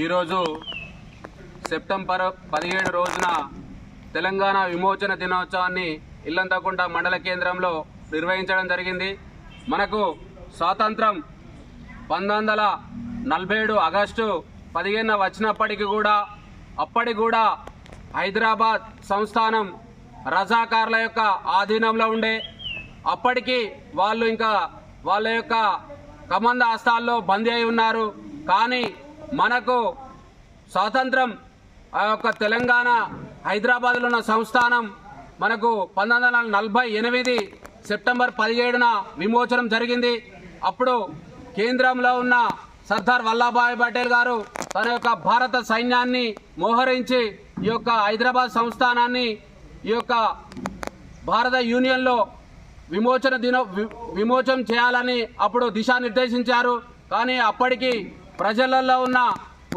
ఈరోజు సెప్టెంబర్ 17 రోజున తెలంగాణ విమోచన దినోత్సవాన్ని ఇల్లంతకుంట మండల కేంద్రంలో నిర్వహించడం జరిగింది. మనకు స్వాతంత్రం 1947 ఆగస్టు 15 వచ్చినప్పటికీ కూడా అప్పటికి కూడా హైదరాబాద్ సంస్థానం రజాకార్ల యొక్క ఆధీనంలో ఉండే. అప్పటికి వాళ్ళు ఇంకా వాళ్ళ యొక్క కమంద హస్తాల్లో బందీ అయి ఉన్నారు. కానీ మనకు స్వాతంత్రం ఆ యొక్క తెలంగాణ హైదరాబాద్లో ఉన్న సంస్థానం మనకు 1948 సెప్టెంబర్ 17న విమోచనం జరిగింది. అప్పుడు కేంద్రంలో ఉన్న సర్దార్ వల్లభాయ్ పటేల్ గారు తన యొక్క భారత సైన్యాన్ని మోహరించి ఈ యొక్క హైదరాబాద్ సంస్థానాన్ని ఈ యొక్క భారత యూనియన్లో విమోచనం చేయాలని అప్పుడు దిశానిర్దేశించారు. కానీ అప్పటికి ప్రజలలో ఉన్న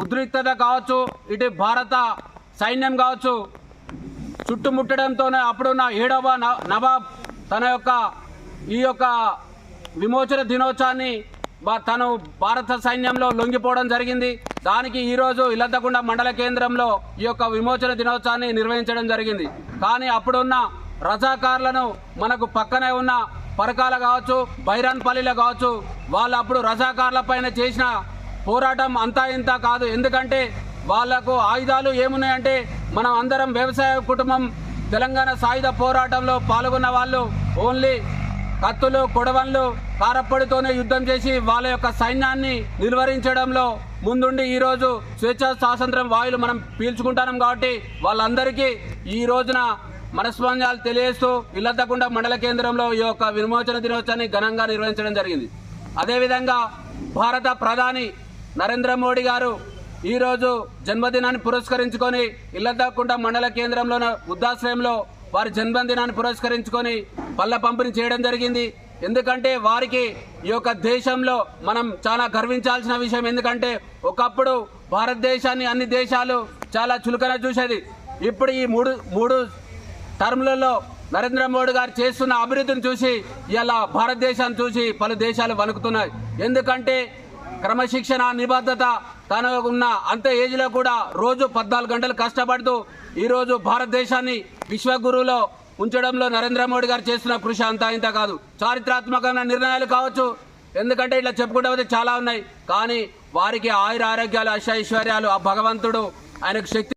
ఉద్రిక్తత కావచ్చు, ఇటు భారత సైన్యం కావచ్చు చుట్టుముట్టడంతోనే అప్పుడున్న 7వ నవాబ్ తన యొక్క ఈ యొక్క విమోచన దినోత్సవాన్ని తను భారత సైన్యంలో లొంగిపోవడం జరిగింది. దానికి ఈరోజు ఇల్లంతకుంట మండల కేంద్రంలో ఈ యొక్క విమోచన దినోత్సవాన్ని నిర్వహించడం జరిగింది. కానీ అప్పుడున్న రజాకార్లను మనకు పక్కనే ఉన్న పరకాల కావచ్చు, బైరాన్పల్లిలో కావచ్చు, వాళ్ళు అప్పుడు రజాకార్ల పైన చేసిన పోరాటం అంతా ఇంత కాదు. ఎందుకంటే వాళ్లకు ఆయుధాలు ఏమున్నాయంటే, మనం అందరం వ్యవసాయ కుటుంబం తెలంగాణ సాయుధ పోరాటంలో పాల్గొన్న వాళ్ళు ఓన్లీ కత్తులు, కొడవన్లు, కారప్పొడితోనే యుద్ధం చేసి వాళ్ళ యొక్క సైన్యాన్ని నిర్వహించడంలో ముందుండి ఈరోజు స్వేచ్ఛా స్వాతంత్రం వాయులు మనం పీల్చుకుంటున్నాం. కాబట్టి వాళ్ళందరికీ ఈ రోజున మనస్పందాలు తెలియజేస్తూ ఇల్లంతకుంట మండల కేంద్రంలో ఈ యొక్క విమోచన దినోత్సవాన్ని ఘనంగా నిర్వహించడం జరిగింది. అదేవిధంగా భారత ప్రధాని నరేంద్ర మోడీ గారు ఈరోజు జన్మదినాన్ని పురస్కరించుకొని ఇల్లంతకుంట మండల కేంద్రంలోని వృద్ధాశ్రయంలో వారి జన్మదినాన్ని పురస్కరించుకొని పళ్ళ పంపిణీ చేయడం జరిగింది. ఎందుకంటే వారికి ఈ యొక్క దేశంలో మనం చాలా గర్వించాల్సిన విషయం. ఎందుకంటే ఒకప్పుడు భారతదేశాన్ని అన్ని దేశాలు చాలా చులకన చూసేది. ఇప్పుడు ఈ మూడు టర్మ్లలో నరేంద్ర మోడీ గారు చేస్తున్న అభివృద్ధిని చూసి ఇలా భారతదేశాన్ని చూసి పలు దేశాలు వణుకుతున్నాయి. ఎందుకంటే క్రమశిక్షణ, నిబద్ధత తను ఉన్న అంత ఏజ్లో కూడా రోజు 14 గంటలు కష్టపడుతూ ఈరోజు భారతదేశాన్ని విశ్వగురువులో ఉంచడంలో నరేంద్ర మోడీ గారు చేస్తున్న కృషి అంతా ఇంత కాదు. చారిత్రాత్మకమైన నిర్ణయాలు కావచ్చు, ఎందుకంటే ఇట్లా చెప్పుకుంటే పోతే చాలా ఉన్నాయి. కానీ వారికి ఆయుర ఆరోగ్యాలు, ఐశ్వర్యాలు ఆ భగవంతుడు ఆయనకు శక్తి